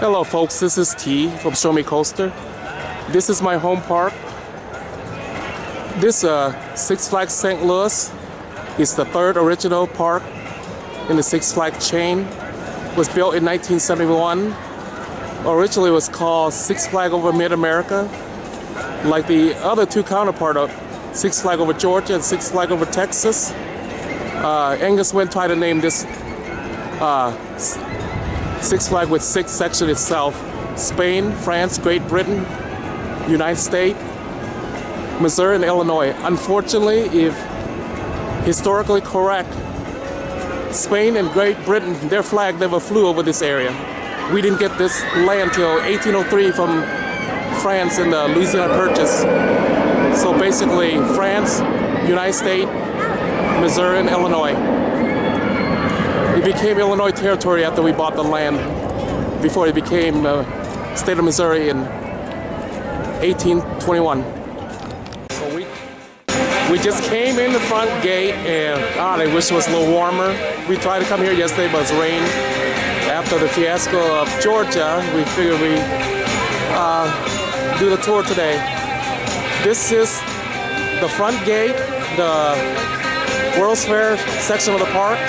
Hello folks, this is T from Show Me Coaster. This is my home park. This Six Flags St. Louis is the third original park in the Six Flags chain. It was built in 1971. Originally it was called Six Flags Over Mid-America, like the other two counterpart of Six Flags Over Georgia and Six Flags Over Texas. Angus Wynn tried to name this Six Flags with six sections itself: Spain, France, Great Britain, United States, Missouri, and Illinois. Unfortunately, if historically correct, Spain and Great Britain, their flag never flew over this area. We didn't get this land till 1803 from France in the Louisiana Purchase. So basically, France, United States, Missouri, and Illinois. It became Illinois territory after we bought the land, before it became state of Missouri in 1821. So we just came in the front gate, and God, I wish it was a little warmer. We tried to come here yesterday, but it's rained. After the fiasco of Georgia, we figured we do the tour today. This is the front gate, the World's Fair section of the park.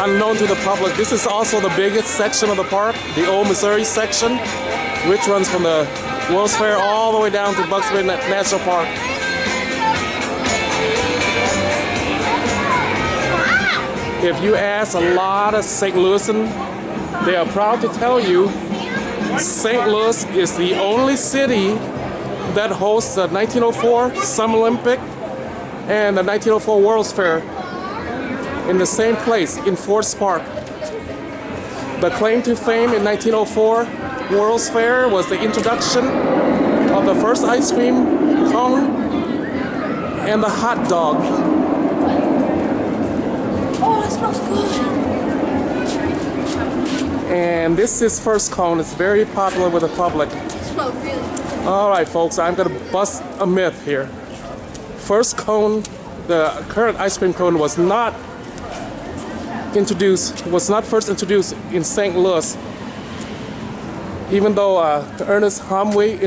Unknown to the public, this is also the biggest section of the park, the Old Missouri section, which runs from the World's Fair all the way down to Bucks Bay National Park. If you ask a lot of St. Louisan, they are proud to tell you St. Louis is the only city that hosts the 1904 Summer Olympic and the 1904 World's Fair in the same place, in Forest Park. The claim to fame in 1904 World's Fair was the introduction of the first ice cream cone and the hot dog. Oh, that smells good. And this is first cone. It's very popular with the public. It smells really good. Alright folks, I'm gonna bust a myth here. First cone, the current ice cream cone was not first introduced in St. Louis. Even though Ernest Hamway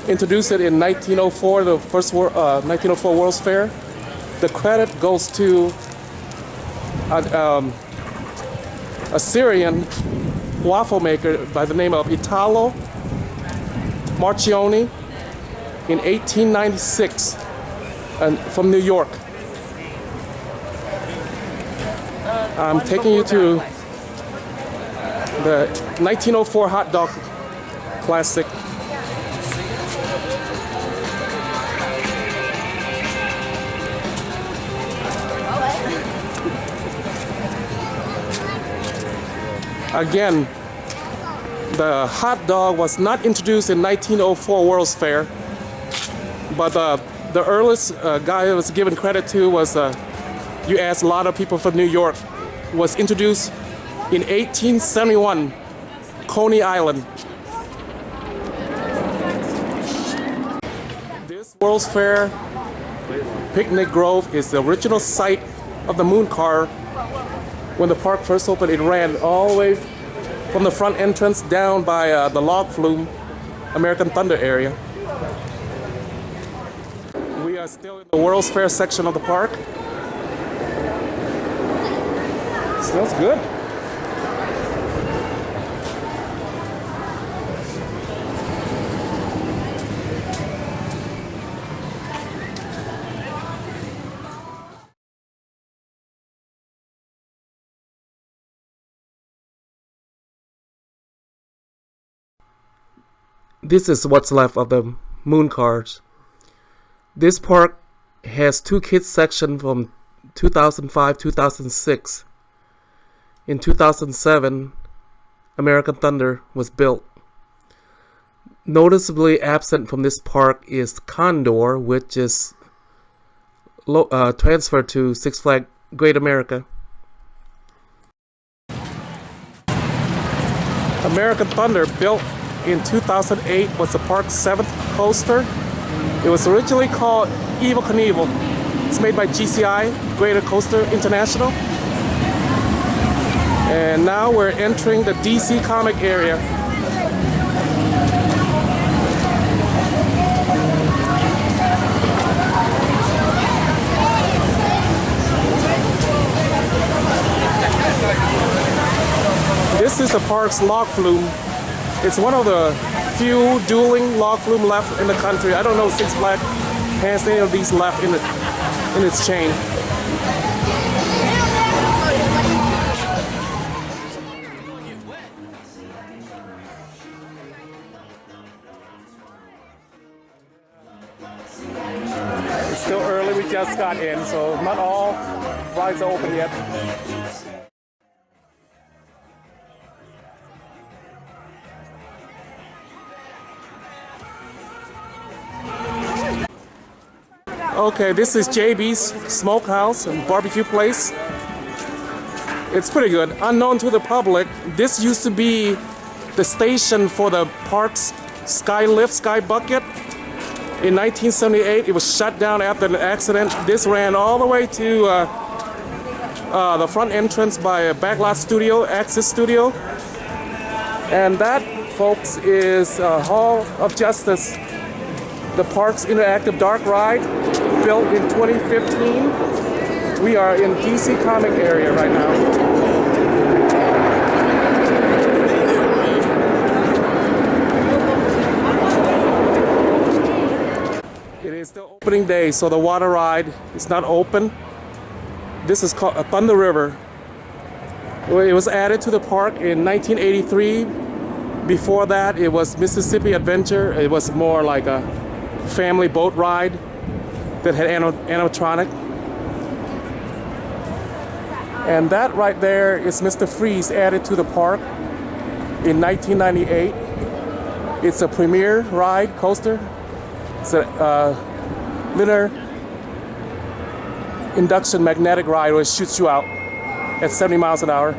introduced it in 1904, the first 1904 World's Fair, the credit goes to a Syrian waffle maker by the name of Italo Marchioni in 1896 and from New York. I'm taking you to the 1904 hot dog classic. Again, the hot dog was not introduced in 1904 World's Fair, but the earliest guy I was given credit to was, you asked a lot of people from New York, was introduced in 1871, Coney Island. This World's Fair Picnic Grove is the original site of the moon car. When the park first opened, it ran all the way from the front entrance down by the log flume, American Thunder area. We are still in the World's Fair section of the park. Smells good. This is what's left of the moon cars. This park has two kids section from 2005-2006. In 2007, American Thunder was built. Noticeably absent from this park is Condor, which is transferred to Six Flags Great America. American Thunder, built in 2008, was the park's 7th coaster. It was originally called Evel Knievel. It's made by GCI, Greater Coaster International. And now we're entering the DC comic area. This is the park's log flume. It's one of the few dueling log flume left in the country. I don't know if Six Flags has any of these left in its chain. It's still early, we just got in, so not all rides are open yet. Okay, this is JB's Smokehouse and Barbecue Place. It's pretty good. Unknown to the public, this used to be the station for the park's sky lift, sky bucket. In 1978, it was shut down after an accident. This ran all the way to the front entrance by a backlot studio, Access Studio. And that, folks, is Hall of Justice, the park's interactive dark ride, built in 2015. We are in DC comic area right now. It is still opening day, so the water ride is not open. This is called Thunder River. It was added to the park in 1983. Before that, it was Mississippi Adventure. It was more like a family boat ride that had animatronic. And that right there is Mr. Freeze, added to the park in 1998. It's a premier ride coaster. It's a linear induction magnetic ride where it shoots you out at 70 miles an hour.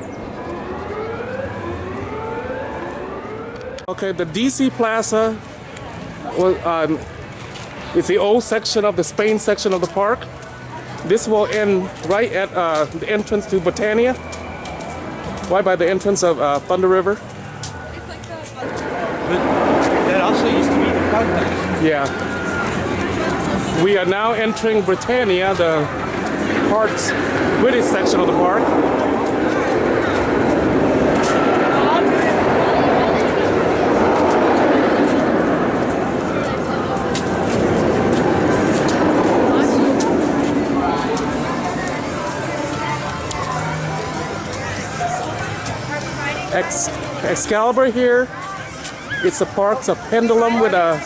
Okay, the DC Plaza was it's the old section of the Spain section of the park. This will end right at the entrance to Botania, right by the entrance of Thunder River. It's like That also used to be the complex. Yeah. We are now entering Britannia, the park's British section of the park. Excalibur here. It's the park's a pendulum with a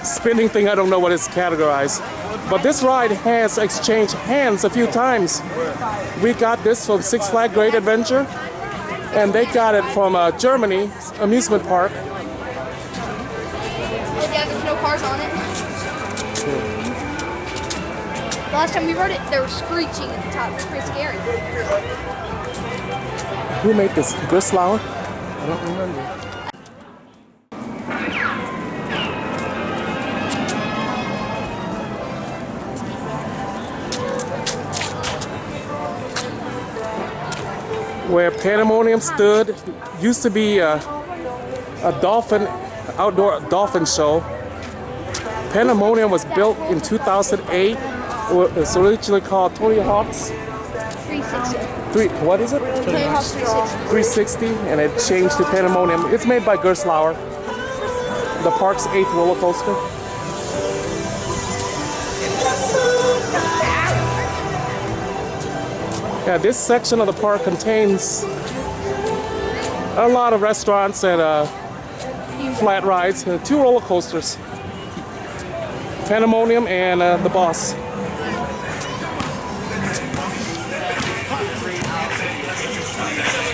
spinning thing. I don't know what it's categorized. But this ride has exchanged hands a few times. We got this from Six Flags Great Adventure, and they got it from Germany amusement park. Yeah, there's no cars on it. Last time we rode it, they were screeching at the top. It was pretty scary. Who made this? Gerstlauer? I don't remember. Where Pandemonium stood, used to be a outdoor dolphin show. Pandemonium was built in 2008. It's originally called Tony Hawk's 360. What is it? Tony Hawk's 360. 360, and it changed to Pandemonium. It's made by Gerstlauer, the park's 8th roller coaster. Yeah, this section of the park contains a lot of restaurants and flat rides, 2 roller coasters, Pandemonium and the Boss.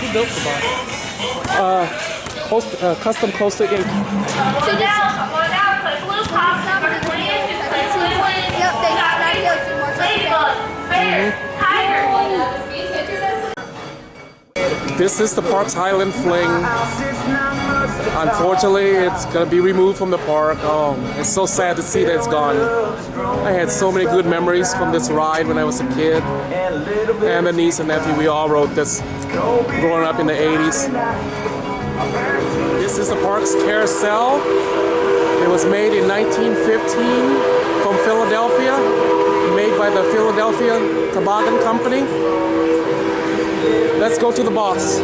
Who built the Boss? Custom Coaster Inc. Yep, they got an idea of more This is the park's Highland Fling. Unfortunately, it's gonna be removed from the park. Oh, it's so sad to see that it's gone. I had so many good memories from this ride when I was a kid. And the niece and nephew, we all rode this growing up in the 80s. This is the park's carousel. It was made in 1915 from Philadelphia, made by the Philadelphia Toboggan Company. Let's go to the boss.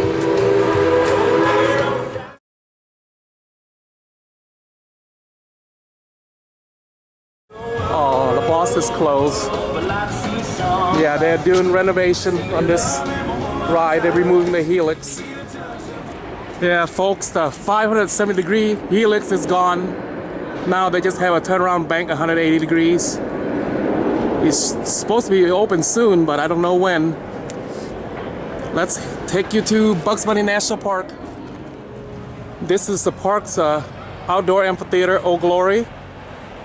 Oh, the boss is closed. Yeah, they're doing renovation on this ride. They're removing the helix. Yeah, folks, the 570-degree helix is gone. Now they just have a turnaround bank 180 degrees. It's supposed to be open soon, but I don't know when. Let's take you to Bugs Bunny National Park. This is the park's outdoor amphitheater, Oh Glory.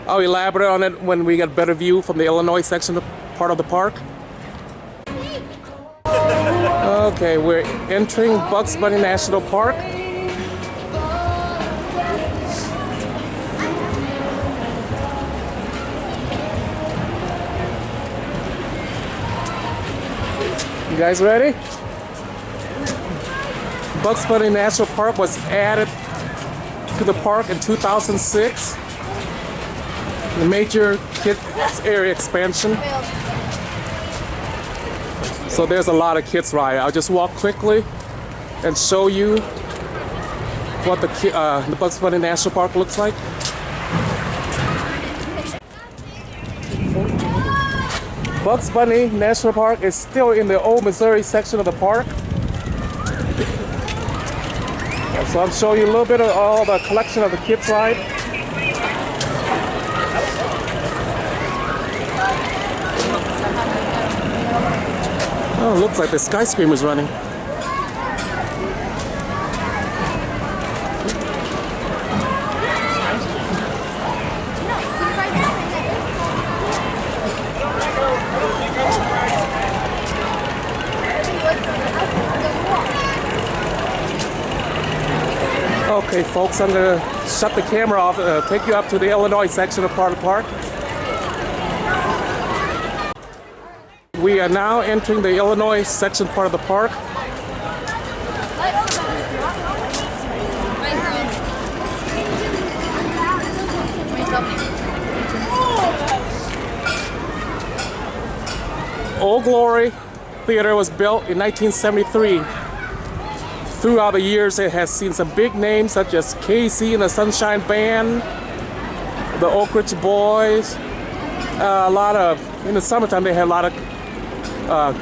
I'll elaborate on it when we get a better view from the Illinois section part of the park. Okay, we're entering Bugs Bunny National Park. You guys ready? Bugs Bunny National Park was added to the park in 2006. The major kids area expansion. So there's a lot of kids ride. I'll just walk quickly and show you what the Bugs Bunny National Park looks like. Bugs Bunny National Park is still in the old Missouri section of the park. So I'm showing you a little bit of all the collection of the kids ride. Oh, it looks like the skyscraper is running. Okay, folks, I'm going to shut the camera off, take you up to the Illinois section of part of the park. We are now entering the Illinois section part of the park. Old Glory Theater was built in 1973. Throughout the years, it has seen some big names such as Casey and the Sunshine Band, the Oak Ridge Boys. In the summertime, they had a lot of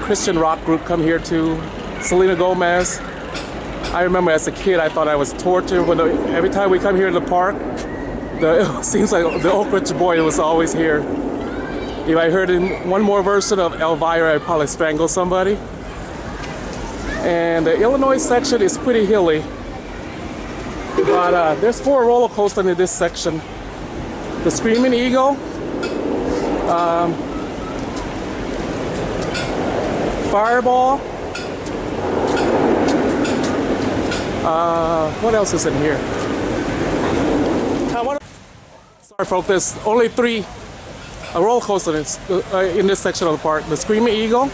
Christian rock group come here too. Selena Gomez. I remember as a kid, I thought I was tortured when every time we come here to the park, it seems like the Oak Ridge Boy was always here. If I heard one more version of Elvira, I'd probably strangle somebody. And the Illinois section is pretty hilly, but there's 4 roller coasters in this section. The Screaming Eagle, Fireball. What else is in here? Sorry folks, there's only 3 roller coasters in this section of the park. The Screaming Eagle,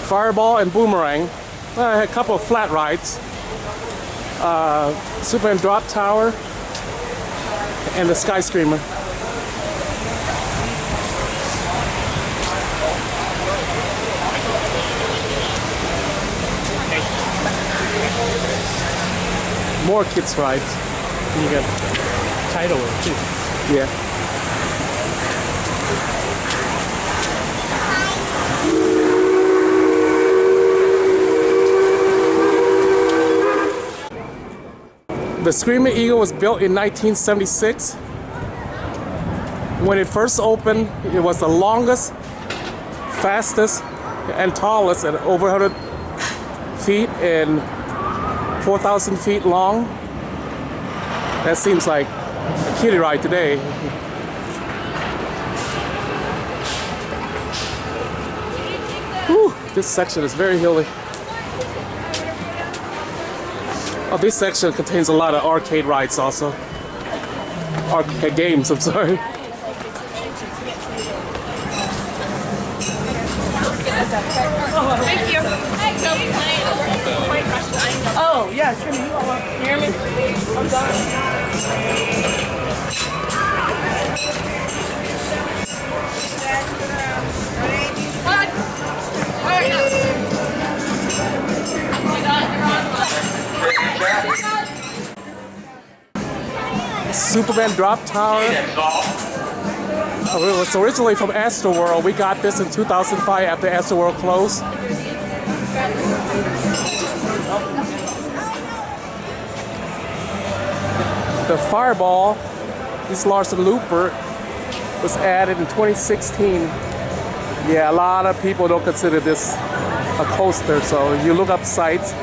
Fireball, and Boomerang. I had a couple of flat rides. Superman Drop Tower and the Skyscraper. More kids rides. You got tidal wave too. Yeah. The Screaming Eagle was built in 1976. When it first opened, it was the longest, fastest, and tallest at over 100 feet and 4,000 feet long. That seems like a kiddie ride today. Whew, this section is very hilly. Oh, this section contains a lot of arcade rides also. Arcade games, I'm sorry. Thank you. Oh, yeah, sure. You hear me? I'm done. Superman Drop Tower. It was originally from Astroworld. We got this in 2005 after Astroworld closed. The Fireball, this Larson Looper, was added in 2016. Yeah, a lot of people don't consider this a coaster, so you look up sites.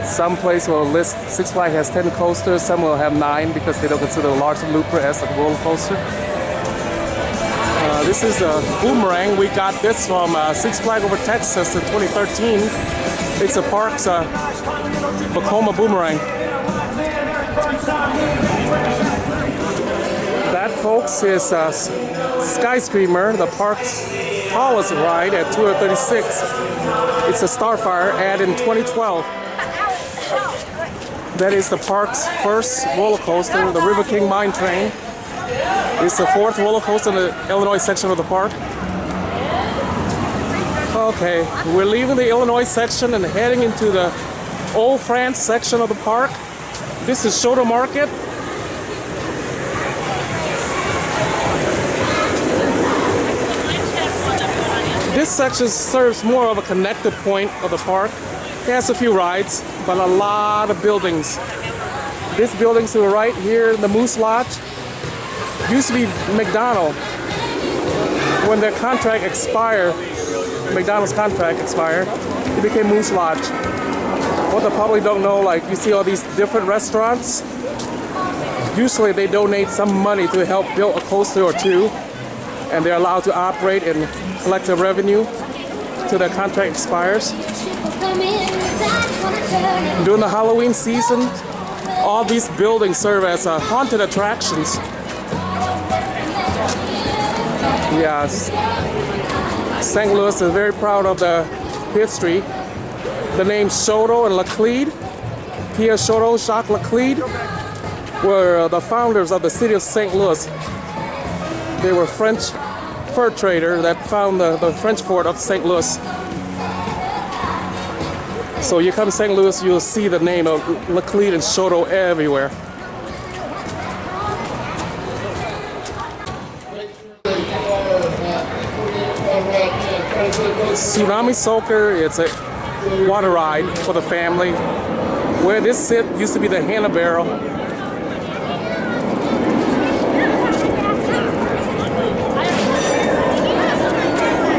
Some place will list Six Flags has 10 coasters, some will have 9 because they don't consider the Larson Looper as a roller coaster. This is a boomerang. We got this from Six Flags over Texas in 2013. It's a park's Vekoma boomerang. That, folks, is Sky Screamer, the park's tallest ride at 236. It's a Starfire added in 2012. That is the park's first roller coaster, the River King Mine Train. It's the 4th roller coaster in the Illinois section of the park. Okay, we're leaving the Illinois section and heading into the Old France section of the park. This is Shoto Market. This section serves more of a connected point of the park. It has a few rides, but a lot of buildings. This building to the right here, the Moose Lodge, used to be McDonald's. When their contract expired, McDonald's contract expired, it became Moose Lodge. What the public don't know, like you see all these different restaurants, usually they donate some money to help build a coaster or two, and they're allowed to operate and collect the revenue till their contract expires. During the Halloween season, all these buildings serve as haunted attractions. Yes, St. Louis is very proud of the history. The names Shoto and Laclede, Pierre Shoto, Jacques Laclede, were the founders of the city of St. Louis. They were French fur traders that found the French port of St. Louis. So you come to St. Louis, you'll see the name of Laclede and Shoto everywhere. Tsunami Soaker, it's a water ride for the family. Where this sit used to be the Hannah Barrel.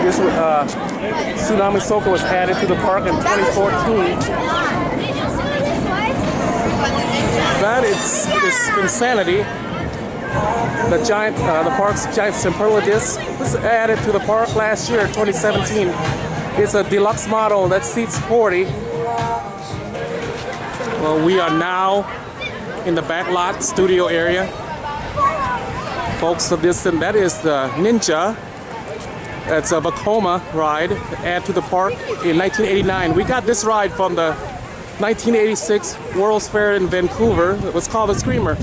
This Tsunami Soaker was added to the park in 2014. That is Insanity. The giant, the park's giant Simperla disc was added to the park last year, 2017. It's a deluxe model that seats 40. Well, we are now in the backlot studio area. Folks, so that is the Ninja. That's a Vekoma ride added to the park in 1989. We got this ride from the 1986 World's Fair in Vancouver. It was called the Screamer.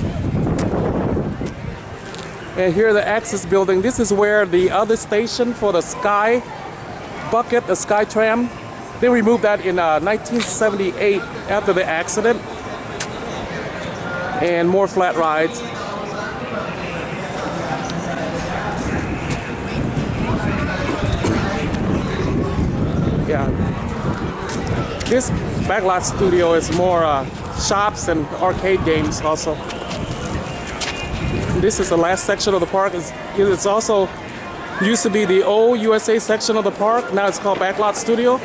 And here the Access building, this is where the other station for the Sky Bucket, the Sky Tram, they removed that in 1978 after the accident. And more flat rides. Yeah. This backlot studio is more shops and arcade games also. This is the last section of the park. It's also used to be the old USA section of the park. Now it's called Backlot Studio.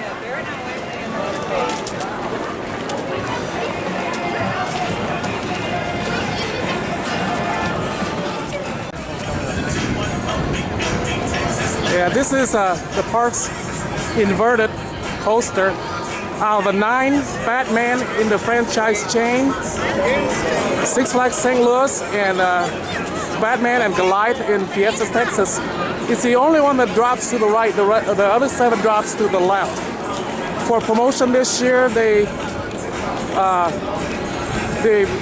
Yeah, this is the park's inverted coaster. Out of the 9 Batman in the franchise chain, Six Flags St. Louis and Batman and Goliath in Fiesta Texas. It's the only one that drops to the right. The other 7 drops to the left. for promotion this year, they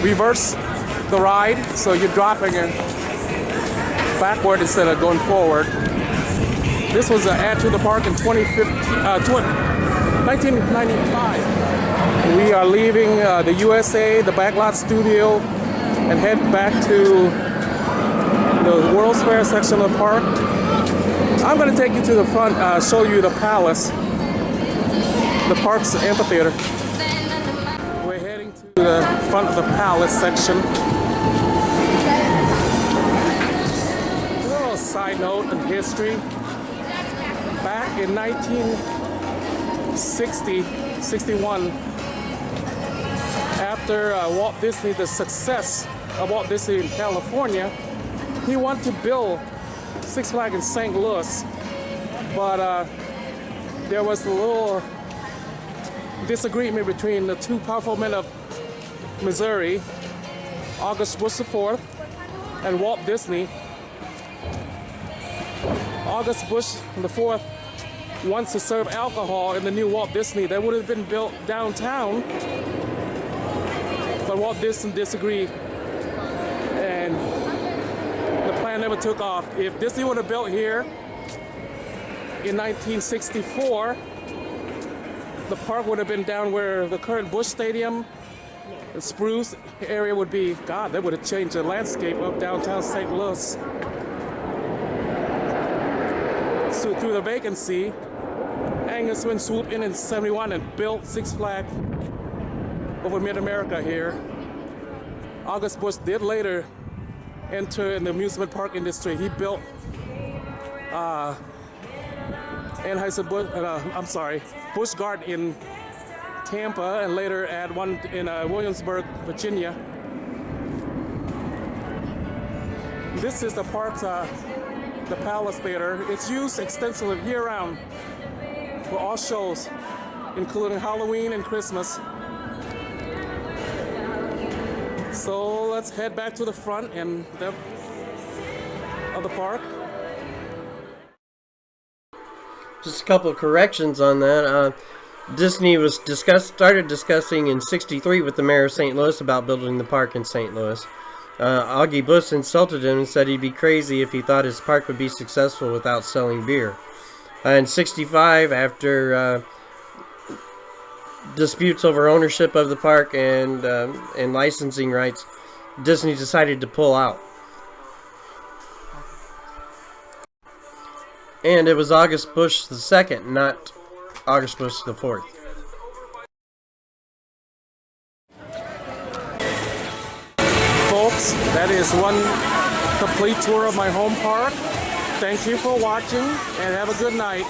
reverse the ride, so you're dropping it backward instead of going forward. This was an add to the park in 1995. We are leaving the USA, the Backlot Studio, and head back to the World's Fair section of the park. I'm going to take you to the front, show you the palace, the park's amphitheater. We're heading to the front of the palace section. A little side note in history. Back in 1961, after Walt Disney, the success of Walt Disney in California, he wanted to build Six Flags in St. Louis, but there was a little disagreement between the two powerful men of Missouri, August Bush IV and Walt Disney. August Bush IV wants to serve alcohol in the new Walt Disney that would have been built downtown, but Walt Disney disagreed, and the plan never took off. If Disney would have built here in 1964, the park would have been down where the current Busch Stadium, the Spruce area would be. God, that would have changed the landscape of downtown St. Louis. So through the vacancy, Angus Wynn swooped in 71 and built Six Flags over Mid-America here. August Bush did later enter in the amusement park industry. He built Busch Garden in Tampa, and later at one in Williamsburg, Virginia. This is the park's the Palace Theater. It's used extensively year-round for all shows, including Halloween and Christmas. So let's head back to the front of the park. Just a couple of corrections on that. Disney started discussing in '63 with the mayor of St. Louis about building the park in St. Louis. Augie Busch insulted him and said he'd be crazy if he thought his park would be successful without selling beer. In '65, after disputes over ownership of the park and licensing rights, Disney decided to pull out. And it was August Busch II, not August Busch IV. Folks, that is one complete tour of my home park. Thank you for watching, and have a good night.